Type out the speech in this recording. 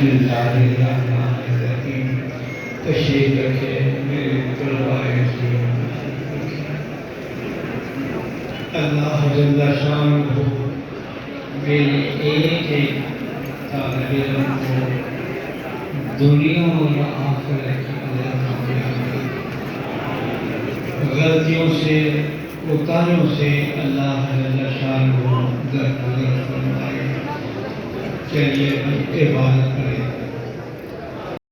बिस्मिल्लाहिर्रहमानिर्रहीम। तशरीफ रखे मेरे तलवाए अल्लाह जल्ला शान मेरे एक एक तालिब इल्म को दुनिया और आखिरत की गलतियों से कोताहियों से अल्लाह जल्ला शान को दरगुजर फरमाए। चलिए इबादत करें।